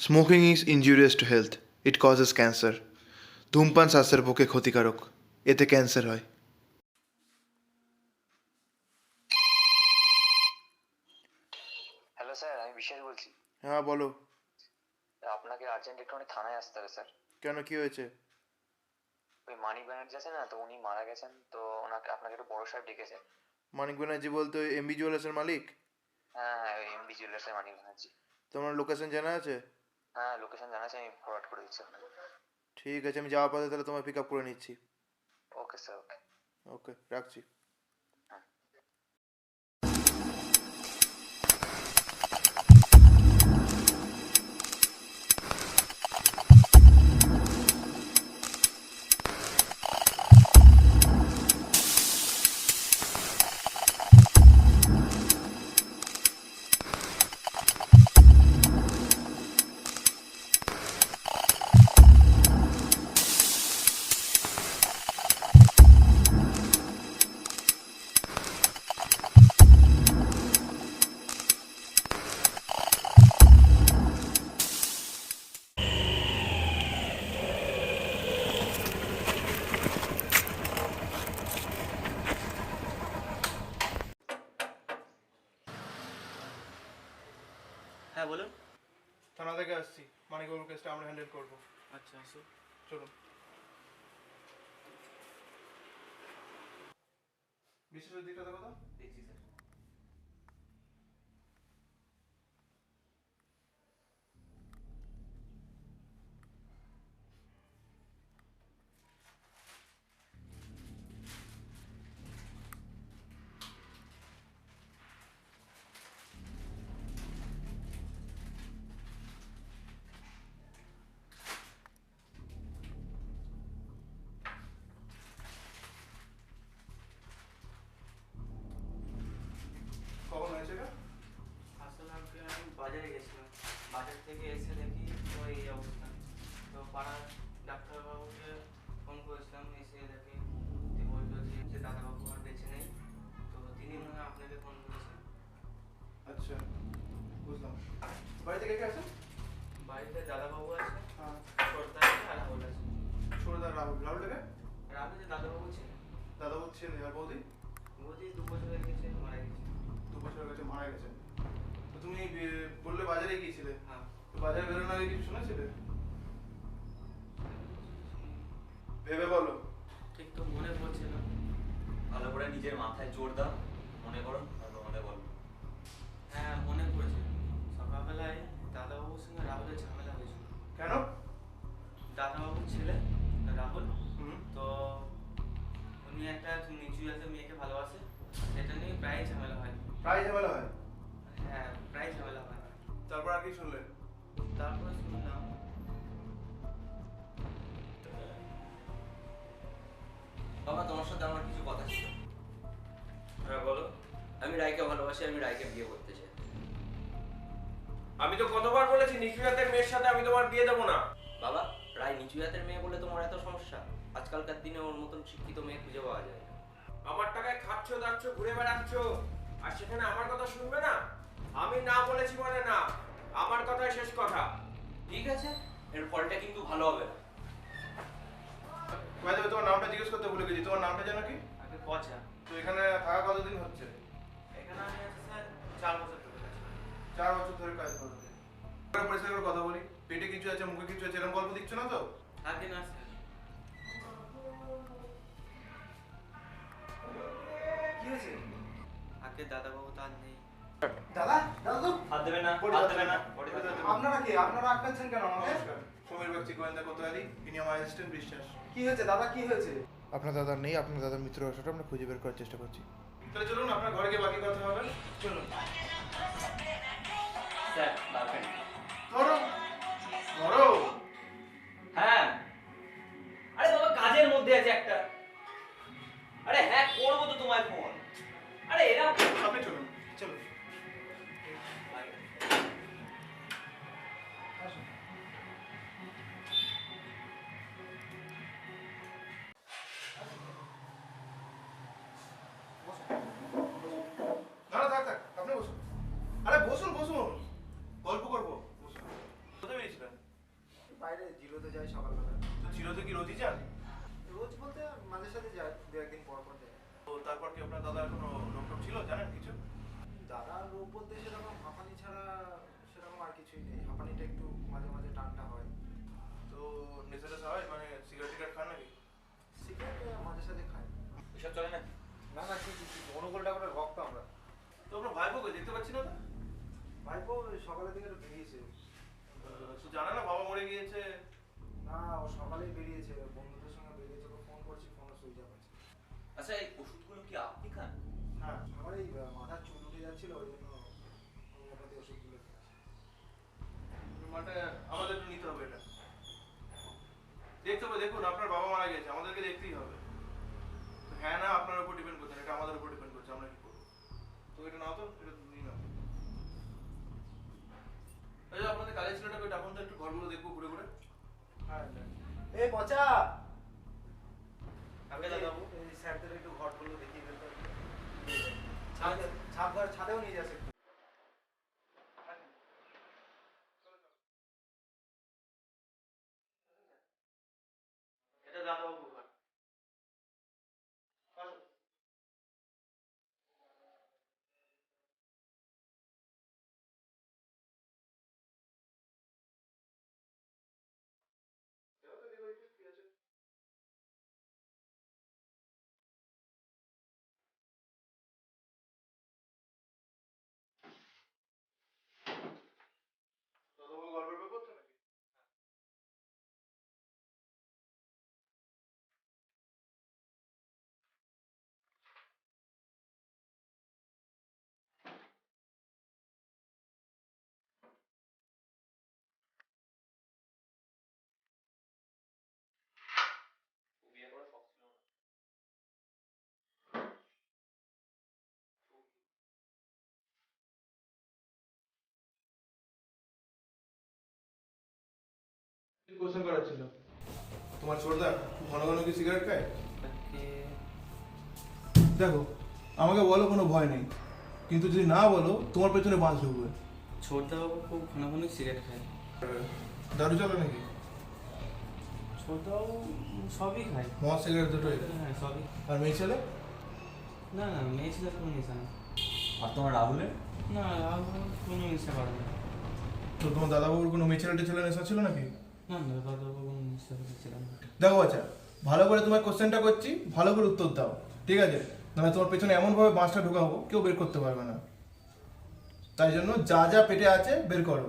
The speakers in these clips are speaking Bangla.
Smoking is injurious to health, it causes cancer. ধূমপান স্বাস্থ্যের পক্ষে ক্ষতিকারক, এতে ক্যান্সার হয়। হ্যালো স্যার, আমি বিশ্বাস বলছি। হ্যাঁ বলো। আপনাকে আর্জেন্ট একটুখানি থানায় আসতে হবে স্যার। কেন, কি হয়েছে? ওই মানিক ব্যানার্জি আছে না, তো উনি মারা গেছেন, তো আপনাকে একটু বড় সাহেব ডেকেছে। মানিক ব্যানার্জি বলতে এমবি জুয়েলার্সের মালিক? হ্যাঁ হ্যাঁ, ওই এমবি জুয়েলার্সের মানিক ব্যানার্জি। তোমার লোকেশন জানা আছে? হ্যাঁ, লোকেশন জানা আছে, আমি ফরওয়ার্ড করে দিচ্ছি আপনাকে। ঠিক আছে, আমি যাওয়ার পথে তাহলে তোমায় পিক আপ করে নিচ্ছি। ওকে স্যার, ওকে। ওকে, রাখছি। হ্যাঁ। হ্যাঁ বলুন। থানা থেকে আসছি, মানিকবাবুর কেসটা আমরা হ্যান্ডেল করবো। আচ্ছা আসুন। চলুন। বিশেষ দিকটা দেখো তো। দেখছি স্যার। কখন হয়েছে এটা? আসলে আমি বাজারে গেছিলাম, বাজার থেকে এসে দেখি তো এই অবস্থা। তো পাড়ার ডাক্তারবাবুকে ফোন করেছিলাম, এসে দেখি যে বললো যে দাদাবাবু আর বেঁচে নেই। তো তিনি মনে হয় আপনাকে ফোন করেছেন। আচ্ছা, বুঝলাম। বাড়িতে কে কে আছেন? বাড়িতে দাদাবাবু আছে, হ্যাঁ। ছোটদা আছে আর রাহুল আছে। ছোটদা রাহুল। রাহুলটাকে? রাহুল যে দাদাবাবু ছিলেন। দাদাবাবু ছেলে আর বৌদি? বৌদি 2 বছর হয়ে গেছে, মারা গেছে। 2 বছর কাছে মারা গেছে। তো তুমি বললে বাজারে গিয়েছিলে, হ্যাঁ। তো বাজারে বেরোনোর আগে কিছু শুনেছিলে? ভেবে বলো। ঠিক তো মনে পড়ছে না। ভালো করে নিজের মাথায় জোর দাও, মনে করো, তারপর আমাদের বলো। হ্যাঁ মনে পড়ছে, সকালবেলায় দাদাবাবুর সঙ্গে রাহুলের ঝামেলা হয়েছিল। কেন? দাদাবাবুর ছেলে রাহুল, হুম। তো উনি একটা নিচু জাতের মেয়েকে ভালোবাসে, এটা নিয়ে প্রায় ঝামেলা হয়। প্রায় ঝামেলা হয়? হ্যাঁ প্রায় ঝামেলা হয়। তারপর আর কি শুনলে? তারপরে শুনলাম বাবা, তোমার সাথে আমার কিছু কথা ছিল। হ্যাঁ বলো। আমি রায়কে ভালোবাসি, আমি রায়কে বিয়ে করতে চাই। আমি তো কতবার বলেছি নিচু জাতের মেয়ের সাথে আমি তোমার বিয়ে দেবো না। বাবা, রায় নিচু জাতের মেয়ে বলে তোমার এত সমস্যা? আজকালকার দিনে ওর মতন শিক্ষিত মেয়ে খুঁজে পাওয়া যায় না। আমার টাকায় খাচ্ছ দাচ্ছ ঘুরে বেড়াচ্ছ, আর সেখানে আমার কথা শুনবে না? আমি না বলেছি মানে না, আমার কথাই শেষ কথা। ঠিক আছে, এর ফলটা কিন্তু ভালো হবে না। ভাই, তোমার নামটা জিজ্ঞেস করতে ভুলে গেছি, তোমার নামটা জানো কি? আগে পচা। তো এখানে থাকা কতদিন হচ্ছে? এখানে আমি আছি স্যার 4 বছর ধরে আছি। 4 বছর ধরে কাজ করো। পরিষ্কার করে কথা বলি, পেটে কিছু আছে, মুখে কিছু আছে, এরকম গল্প দিচ্ছ না তো? আগে না স্যার। কি হয়েছে? আগে দাদাবাবু তার নেই। দাদা, দাদা তো হাত দেবে না, বডি হাত হাত দেবে না। বডি হাত দেবে। আপনারা কি? আপনারা আটকাচ্ছেন কেন আমাকে? সমীর বাগচি গোয়েন্দা কোতোয়ালি, ইনি আমার অ্যাসিস্ট্যান্ট বিশ্বাস। কি হয়েছে দাদা, কি হয়েছে? আপনার দাদার নেই, আপনার দাদার মিত্র আসাটা আমরা খুঁজে বের করার চেষ্টা করছি। তাহলে চলুন, আপনার ঘরে গিয়ে বাকি কথা হবে। চলুন। Sir, girlfriend. ধরো ধরো। হ্যাঁ, আরে বাবা, কাজের মধ্যে আছে একটা। আরে হ্যাঁ, করবো তো তোমার ফোন। আরে এরা আপনি চলুন, চলুন। না না, থাক থাক, আপনি বসুন। আরে বসুন বসুন, গল্প করবো, বসুন। কোথায় বেরিয়েছিল? বাইরে জিরোতে যাই সকালবেলা। তো জিরোতে কি রোজই যান? রোজ বলতে মাঝে সাথে যাই, দু একদিন পর পর যাই। তো তারপর কি আপনার দাদা কোনো রোগ টোগ ছিল জানেন কিছু? দাদা রোগ বলতে সেরকম হাঁপানি ছাড়া সেরকম আর কিছুই নেই। হাঁপানিটা একটু মাঝে মাঝে টানটা হয়। তো নেশা টেশা হয়, মানে সিগারেট টিগারেট খান নাকি? সিগারেট মাঝে সাথে খাই। এসব চলে না? না না, ঠিক ঠিক অনুকূলটা করে রক্ত আমরা। তো আপনার ভাইপোকে দেখতে পাচ্ছি না তো? ভাইপো সকালের দিকে একটু বেরিয়েছে। তো জানে না বাবা মরে গিয়েছে? না, ও সকালেই বেরিয়েছে, বন্ধুদের সঙ্গে বেরিয়েছে। ওকে ফোন করছি, ফোনও সুইচ অফ আছে। আচ্ছা এই ওষুধগুলো কি আপনি খান? হ্যাঁ, আমার এই মাথার চুল উঠে যাচ্ছিল, ওই জন্য হোমিওপ্যাথি ওষুধগুলো খেয়েছি। মানে আমাদের একটু নিতে হবে এটা। দেখতে হবে, দেখুন আপনার বাবা মারা গেছে, আমাদেরকে দেখতেই হবে। তো হ্যাঁ না আপনার উপর ডিপেন্ড করছে না, এটা আমাদের উপর ডিপেন্ড করছে আমরা কি করবো। তো এটা নাও তো, এটা নিয়ে নাও। আচ্ছা আপনাদের কাজের ছেলেটাকে ডাকুন তো, একটু ঘরগুলো দেখবো ঘুরে ঘুরে। হ্যাঁ, এই পচা আগে দাদাবু এই স্যারদের একটু ঘরগুলো দেখিয়ে দিতে হবে। ছাদেও নিয়ে যাচ্ছে। এটা দাদাবু ঘর। দাদাবু গল্পের বই পড়তো নাকি? বিয়ে করার শখ ছিল না। কি কোশ্চেন করার ছিল? তোমার ছোটদা খুব ঘন ঘন কি সিগারেট খায়? দেখো আমাকে বলো, কোনো ভয় নেই, কিন্তু যদি না বলো তোমার পেছনে বাঁশ ঢুকবে। ছোটদাবাবু খুব ঘন ঘন সিগারেট খায়। দারু চলে নাকি? ছোটদাবাবু সবই খায়। মদ সিগারেট দুটোই? হ্যাঁ, সবই। আর মেয়ে ছেলে? না না, মেয়ে ছেলের কোনো নেশা না। আর তোমার রাহুলের? না, রাহুল কোনো নেশা করে না। তো তোমার দাদাবাবুর কোনো মেয়ে ছেলে টেছেলে নেশা ছিল নাকি? না না, দাদাবাবু কোনো নেশা করছিল না। দেখো আচ্ছা, ভালো করে তোমার কোশ্চেনটা করছি, ভালো করে উত্তর দাও, ঠিক আছে? মানে তোমার পেছনে এমনভাবে বাঁশটা ঢোকাবো কেউ বের করতে পারবে না। তাই জন্য যা যা পেটে আছে বের করো।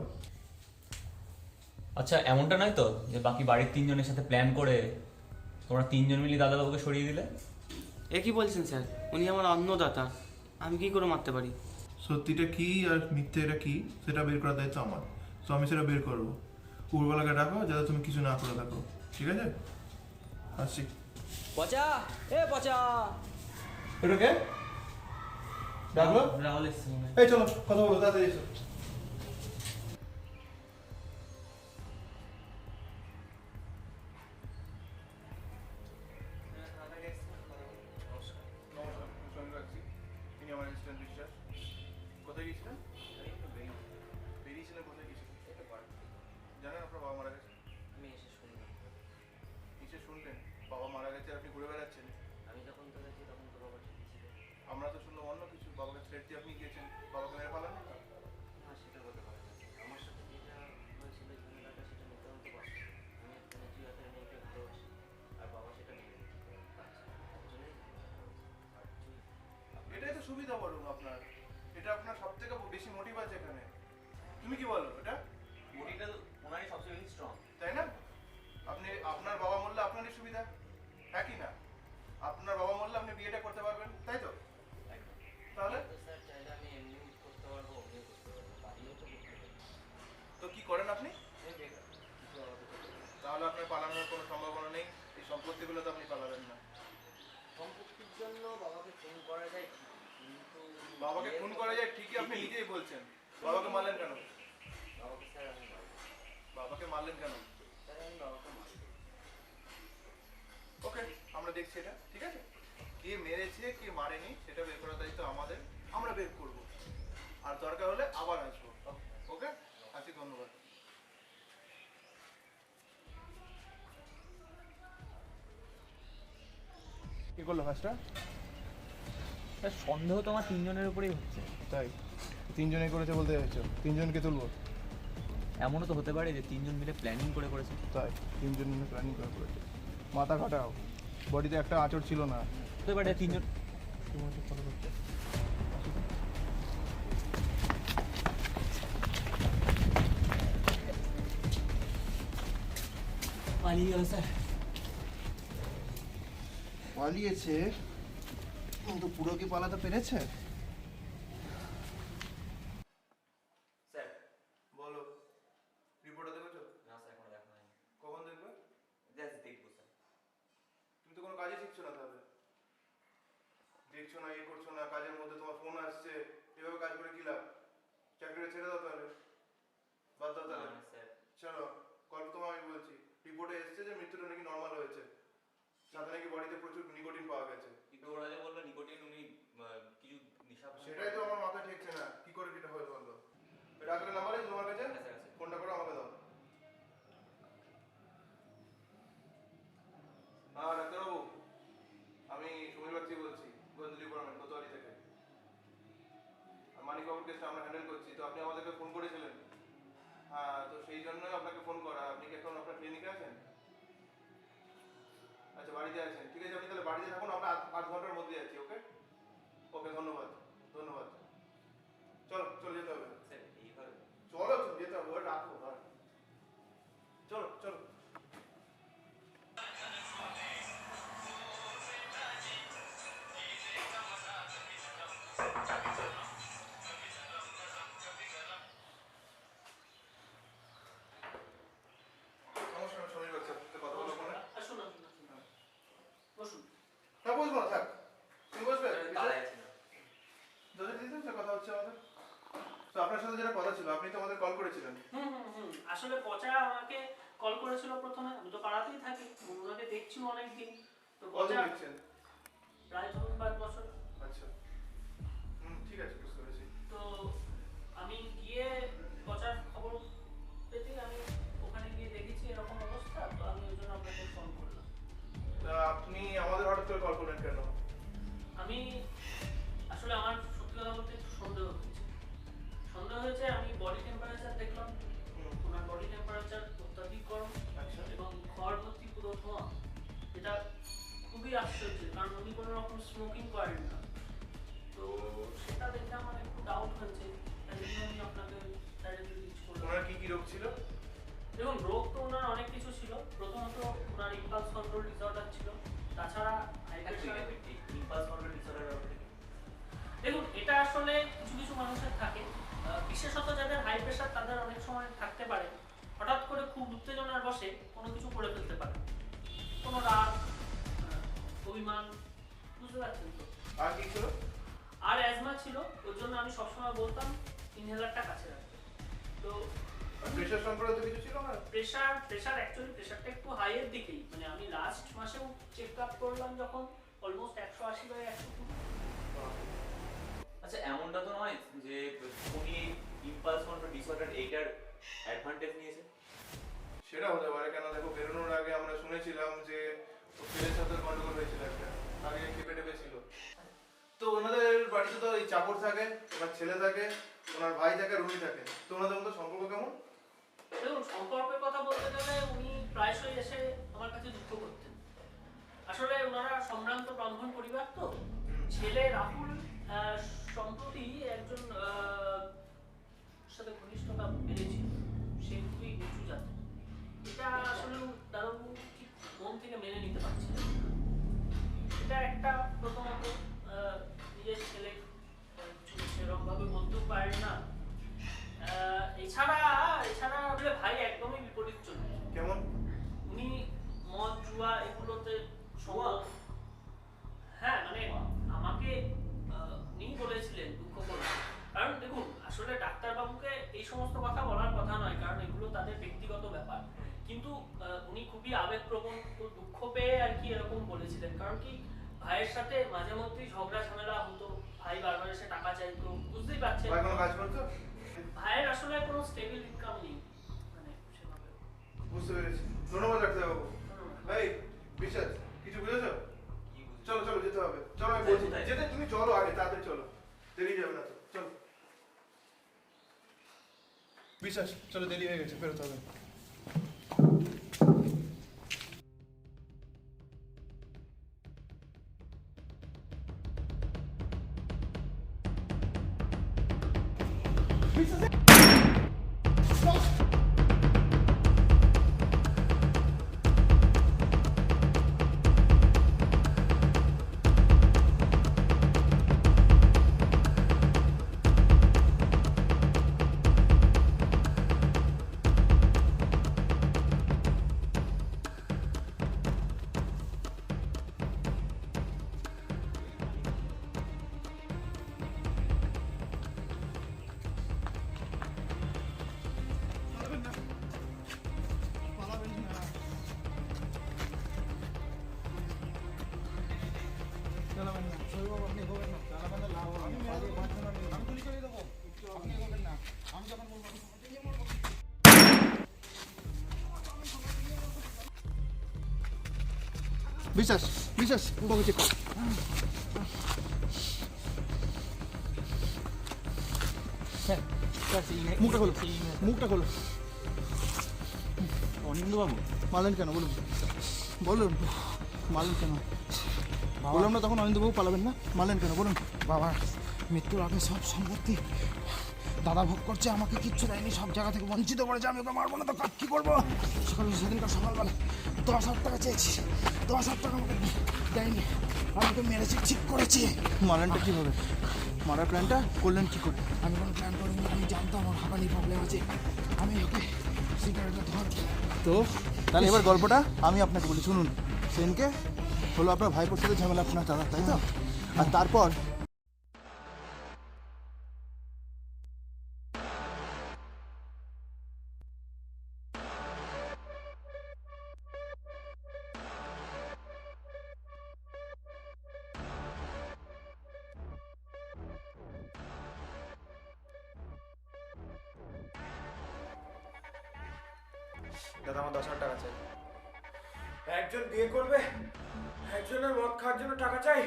আচ্ছা এমনটা নয় তো যে বাকি বাড়ির তিনজনের সাথে প্ল্যান করে তোমরা তিনজন মিলে দাদাবাবুকে সরিয়ে দিলে? এ কি বলছেন স্যার? উনি আমার অন্নদাতা, আমি কি করে মারতে পারি? সত্যিটা কি আর মিথ্যেটা কি সেটা বের করার দায়িত্ব আমার। তো আমি সেটা বের করবো। উপরবেলাকে ডাকো যাতে তুমি কিছু না করে থাকো, ঠিক আছে? আসছি। পচা, এ পচা। এটা কে ডাকলো? রাহুল এসছে মনে হয়। এই চলো কথা বলো, তাড়াতাড়ি এসো। নমস্কার, আমি সঙ্গে রাখছি। তিনি আমার অ্যাসিস্ট্যান্ট বিশ্বাস। কোথায় গিয়েছিলেন? বেরিয়েছিলেন কোথায় গিয়েছিলেন? জানেন আপনার বাবা মারা গেছে? আমি এসে শুনলাম। কিসে শুনলেন? বাবা মারা গেছে আপনি ঘুরে বেড়াচ্ছেন। আমি যখন তো গেছি তখন তো বাবা ঠিকই ছিল। আমরা তো শুনলাম অন্য কিছু, বাবাকে থ্রেট দিয়ে আপনি গিয়েছেন, বাবাকে মেরে পালান না? না, সেটা বলতে পারে না। আমার সাথে যেটা হয়েছিল ঝামেলাটা, সেটা নিতান্ত বাস্তব। আমি একটা নেত্রীহাতের মেয়েকে ভালোবাসি, আর বাবা সেটা মেনে নিতে পারছে না। তার জন্যই আর তুই এটাই তো সুবিধা বলুন আপনার, এটা আপনার সব থেকে বেশি মোটিভ আছে এখানে। তুমি কি বলো এটা? বডিটা তো ওনারই সবচেয়ে বেশি স্ট্রং। তাই না? আপনি আপনার বাবা মরলে আপনারই সুবিধা, হ্যাঁ কি না? আপনার বাবা মরলে আপনি বিয়েটা করতে পারবেন, তাই তো? তাহলে তো স্যার চাইলে আমি এমনি করতে পারবো, অমনি করতে পারবো, বাড়িও তো করতে পারবো। তো কি করেন আপনি? আমি বেকার, কিছু আমাকে করতে পারবো। তাহলে আপনার পালানোর কোনো সম্ভাবনা নেই। এই সম্পত্তিগুলো তো আপনি পালাবেন না। সম্পত্তির জন্য বাবাকে খুন করা যায় ঠিকই, কিন্তু বাবাকে খুন করা যায় ঠিকই, আপনি নিজেই বলছেন। বাবাকে মারলেন কেন? বাবাকে স্যার আমি মারবো। বাবাকে মারলেন কেন? স্যার আমি বাবাকে মারবো। ওকে, আমরা দেখছি এটা, ঠিক আছে? কে মেরেছে কে মারেনি সেটা বের করার দায়িত্ব আমাদের, আমরা বের করব। আর দরকার হলে আবার আসবো। ওকে, আছি, ধন্যবাদ। কে করলো কাজটা? স্যার সন্দেহ তো আমার তিনজনের উপরেই হচ্ছে। তাই তিনজনে করেছে বলতে চাইছো? তিনজনকে তুলবো? এমনও তো হতে পারে যে তিনজন মিলে প্ল্যানিং করে করেছে। তাই তিনজন মিলে প্ল্যানিং করে করেছে। মাথা খাটাও, বডিতে একটা আঁচড় ছিল না। হতে পারে তিনজন ফলো করতে পালিয়ে গেল স্যার। পালিয়েছে কিন্তু পুরো কি পালাতে পেরেছে? স্যার বলো, রিপোর্টটা দেখেছো? না স্যার এখনো দেখা হয়নি। কখন দেখবে? জাস্ট দেখবো স্যার। তুমি তো কোনো কাজই শিখছো না তাহলে। দেখছো না, ইয়ে করছো না, কাজের মধ্যে তোমার ফোন আসছে, এভাবে কাজ করে কি লাভ? চাকরিটা ছেড়ে দাও তাহলে, বাদ দাও তাহলে। না স্যার। চলো, গল্প তোমার আমি বলছি। রিপোর্টে এসছে যে মৃত্যুটা নাকি নর্মাল হয়েছে, সাথে নাকি বডিতে প্রচুর নিকোটিন পাওয়া গেছে। কিন্তু ওরা যে বললো নিকোটিন উনি কিছু নেশা সেটাই তো আমার মাথায় ঠেকছে না, কি করে কিটা হয়ে বললো। ডাক্তারের নাম্বার আছে তোমার কাছে? হ্যাঁ, স্যার, আছে। ফোনটা করে আমাকে দাও। হ্যাঁ ডাক্তারবাবু, আমি সমীর বাগচি বলছি, গোয়েন্দা ডিপার্টমেন্ট, কোতোয়ালি থেকে। আর মানিকবাবুর কেসটা আমরা হ্যান্ডেল করছি, তো আপনি আমাদেরকে ফোন করেছিলেন। হ্যাঁ, তো সেই জন্যই আপনাকে ফোন করা। আপনি কি এখন আপনার ক্লিনিকে আছেন? আচ্ছা, বাড়িতে আছেন, ঠিক আছে। আপনি তাহলে বাড়িতে থাকুন, আমরা 8 ঘন্টার মধ্যে আছি। ওকে ওকে, ধন্যবাদ ধন্যবাদ। চলো চলো, যেতে হবে। স্যার এইভাবে চলো যেতে হবে, ওটা রাখো। হ্যাঁ চলো চলো। নমস্কার, সমীর বাগচি, আপনার কথা বলবো ফোনে? আসুন আসুন আসুন, বসুন। না বসবো না, থাক। তুমি বসবে? দাঁড়ায় আছে না। দাদা দিদি তো কথা হচ্ছে আমাদের। তো আপনার সাথে যেটা কথা ছিল, আপনি তো আমাদের কল করেছিলেন। আসলে পচা আমাকে কল করেছিল প্রথমে, আমি তো পাড়াতেই থাকি, ওনাকে দেখছি অনেকদিন। তো কত পচা লিখছেন? প্রায় ধরুন 5 বছর। আচ্ছা, ঠিক আছে, বুঝতে পেরেছি। তো আমি গিয়ে পচার খবর পেতে আমি ওখানে গিয়ে দেখেছি এরকম অবস্থা, তো আমি ওই জন্য আপনাকে ফোন করলাম। তা আপনি আমাদের হঠাৎ করে কল করলেন কেন? আমি আসলে আমার সত্যি কথা বলতে একটু সন্দেহ হয়েছে। আমি বডি টেম্পারেচার দেখলাম, ওনার বডি টেম্পারেচার অত্যাধিক গরম আচ্ছা। এবং ঘর ভর্তি পুরো ধোঁয়া। এটা খুবই আশ্চর্যের, কারণ উনি কোনো রকম স্মোকিং করেন না। তো সেটা দেখে আমার একটু ডাউট হয়েছে, তাই জন্য আমি আপনাকে ডাইরেক্টলি রিচ করলাম। ওনার কি কি রোগ ছিল? দেখুন, রোগ তো ওনার অনেক কিছু ছিল। প্রথমত ওনার ইম্পালস কন্ট্রোল ডিসঅর্ডার ছিল, তাছাড়া high pressure. Impulse control disorder ব্যাপারটা কি? দেখুন, এটা আসলে কিছু কিছু মানুষের থাকে, বিশেষত যাদের হাই প্রেশার তাদের অনেক সময় থাকতে পারে। হঠাৎ করে খুব উত্তেজনার বসে কোনো কিছু করে ফেলতে পারে, কোনো রাগ, অভিমান, বুঝতে পারছেন তো। আর কি ছিল? আর অ্যাজমা ছিল, ওর জন্য আমি সবসময় বলতাম ইনহেলারটা কাছে রাখতে। তো প্রেশার সংক্রান্ত কিছু ছিল না? প্রেশার অ্যাকচুয়ালি প্রেশারটা একটু হাইয়ের দিকেই, মানে আমি লাস্ট মাসেও চেক আপ করলাম যখন, অলমোস্ট 180/120। আচ্ছা এমনটা তো নয় যে উনি ইম্পালস কন্ট্রোল ডিসঅর্ডার এইটার অ্যাডভান্টেজ নিয়েছে? সেটা হতে পারে, কেন দেখো বেরোনোর আগে আমরা শুনেছিলাম যে ছেলের সাথে গন্ডগোল হয়েছিল একটা, আগে কেঁপে টেপে ছিল। তো ওনাদের বাড়িতে তো এই চাকর থাকে, ওনার ছেলে থাকে, ওনার ভাই থাকে, রুমি থাকে। তো ওনাদের মধ্যে সম্পর্ক কেমন? দেখুন, সম্পর্কের কথা বলতে গেলে উনি প্রায়শই এসে আমার কাছে দুঃখ করতেন। আসলে ওনারা সম্ভ্রান্ত ব্রাহ্মণ পরিবার, তো ছেলে রাহুল সম্প্রতি একজন সাথে ঘনিষ্ঠতা বেড়েছিল, সে খুবই নিচু জাতের। এটা আসলে দাদাবু ঠিক মন থেকে মেনে নিতে পারছিলেন না। এটা একটা প্রথমত নিজের ছেলে সেরকমভাবে বলতেও পারেন না। এছাড়া আসলে ভাই একদমই বিপরীত চলে। কেমন? উনি মদ, জুয়া এগুলোতে হ্যাঁ, মানে আমাকে উনি বলেছিলেন দুঃখ করে। কারণ দেখুন, আসলে ডাক্তারবাবুকে এই সমস্ত কথা বলার কথা নয়, কারণ এগুলো তাদের ব্যক্তিগত ব্যাপার। কিন্তু উনি খুবই আবেগপ্রবণ, তো দুঃখ পেয়ে আর কি এরকম বলেছিলেন। কারণ কি, ভাইয়ের সাথে মাঝে মধ্যেই ঝগড়া ঝামেলা হতো, ভাই বারবার এসে টাকা চাইতো, বুঝতেই পারছেন। ভাই কোনো কাজ করতো? ভাইয়ের আসলে কোনো স্টেবল ইনকাম নেই, মানে সেভাবে। বুঝতে পেরেছি, ধন্যবাদ ডাক্তারবাবু। ভাই বিশ্বাস, কিছু বুঝেছো? কি বুঝলি? চলো চলো। বিশ্বাস চলো দেরি হয়ে গেছে বেরোতে হবে। বিশ্বাস বিশ্বাস তোকে চেক কর। মুখটা খোলো, মুখটা খোলো। অনিন্দবাবু মারলেন কেন বলুন, বলুন মারলেন কেন? বললাম না তখন অনিন্দবাবু পালাবেন না, মারলেন কেন বলুন? বাবা মৃত্যুর আগে সব সম্পত্তি দাদা ভোগ করছে, আমাকে কিচ্ছু দেয়নি, সব জায়গা থেকে বঞ্চিত করেছে। আমি ওকে মারবো না তো কী করবো? সেদিনকার সকালবেলা 10,000 টাকা চেয়েছি, 10,000 টাকা আমাকে দেয়নি, আমাকে মেরেছি, ঠিক করেছি। মারলেনটা কীভাবে? মারার প্ল্যানটা করলেন কী করে? আমি কোনো প্ল্যান করিনি, আমি জানতাম আমার হাঁপানি প্রবলেম আছে, আমি ওকে সিগারেটটা ধর। তো তাহলে এবার গল্পটা আমি আপনাকে বলি শুনুন। সেদিনকে হলো আপনার ভাইপোর সাথে ঝামেলা আপনার দাদা, তাই তো? আর তারপর দাদা আমার 10,000 টাকা চাই। একজন বিয়ে করবে, একজনের মদ খাওয়ার জন্য টাকা চাই?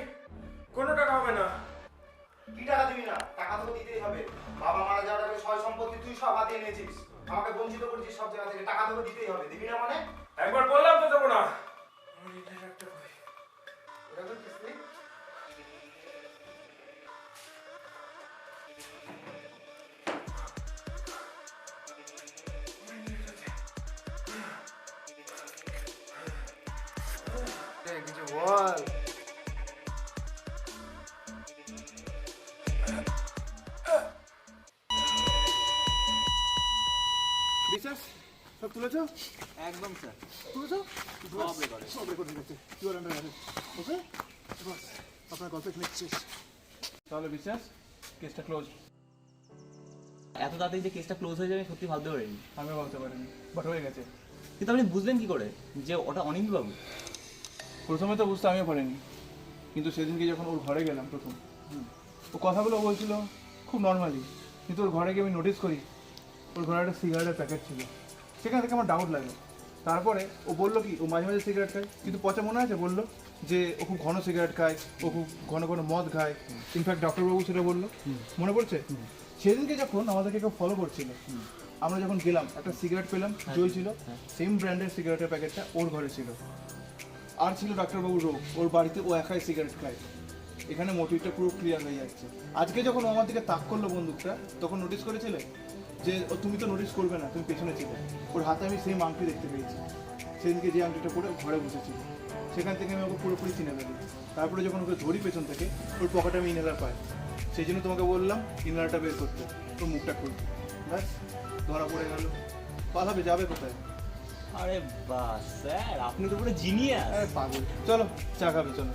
কোনো টাকা হবে না। কি টাকা দিবি না? টাকা তো দিতেই হবে। বাবা মারা যাওয়ার আগে সয় সম্পত্তি তুই সব হাতিয়ে নিয়েছিস, আমাকে বঞ্চিত করেছিস সব জায়গা থেকে, টাকা তোকে দিতেই হবে। দিবি না মানে? একবার বললাম তো দেবো না। আমার এটার একটা কই। ওটা তোর কিস্তি? কিছু বল। বিশ্বাস সব তুলেছো? একদম স্যার, তুলেছো? সব রেকর্ডে। সব রেকর্ড হয়ে গেছে। You are under arrest. Okay বাস আপনার গল্প এখানে শেষ। তাহলে বিশ্বাস কেসটা ক্লোজ। এত তাড়াতাড়ি যে কেসটা ক্লোজ হয়ে যাবে আমি সত্যি ভাবতে পারিনি। আমিও বলতে পারিনি, বাট হয়ে গেছে। কিন্তু আপনি বুঝলেন কি করে যে ওটা অনিন্দবাবু? প্রথমে তো বুঝতে আমিও পারিনি, কিন্তু সেদিনকে যখন ওর ঘরে গেলাম প্রথম, ও কথাগুলো বলছিল খুব নর্মালি, কিন্তু ওর ঘরে গিয়ে আমি নোটিস করি ওর ঘরে একটা সিগারেটের প্যাকেট ছিল। সেখান থেকে আমার ডাউট লাগে। তারপরে ও বললো কি ও মাঝে মাঝে সিগারেট খায়, কিন্তু পচা মনে আছে বললো যে ও খুব ঘন সিগারেট খায়, ও খুব ঘন ঘন মদ খায়। ইনফ্যাক্ট ডক্টরবাবু সেটা বললো, মনে পড়ছে? সেদিনকে যখন আমাদেরকে কেউ ফলো করছিল, আমরা যখন গেলাম একটা সিগারেট পেলাম, জয় ছিল, সেম ব্র্যান্ডের সিগারেটের প্যাকেটটা ওর ঘরে ছিল। আর ছিল ডাক্তারবাবুর রোগ, ওর বাড়িতে ও একাই সিগারেট খায়। এখানে মোটিভটা পুরো ক্লিয়ার হয়ে যাচ্ছে। আজকে যখন ও আমার দিকে তাক করলো বন্দুকটা, তখন নোটিস করেছিলে যে ও তুমি তো নোটিস করবে না, তুমি পেছনে ছিলে। ওর হাতে আমি সেম আংটি দেখতে পেয়েছি, সেদিনকে যে আংটিটা পরে ঘরে বসেছিল। সেখান থেকে আমি ওকে পুরোপুরি চিনে ফেলি। তারপরে যখন ওকে ধরি পেছন থেকে, ওর পকেটে আমি ইনহেলার পাই। সেই জন্য তোমাকে বললাম ইনহেলারটা বের করতে, ওর মুখটা খুলতে। ব্যাস ধরা পড়ে গেল। পালাবে, যাবে কোথায়? আরে বাস স্যার, আপনি তো পুরো জিনিয়াস। আরে পাগল। চলো চা খাবে, চলো।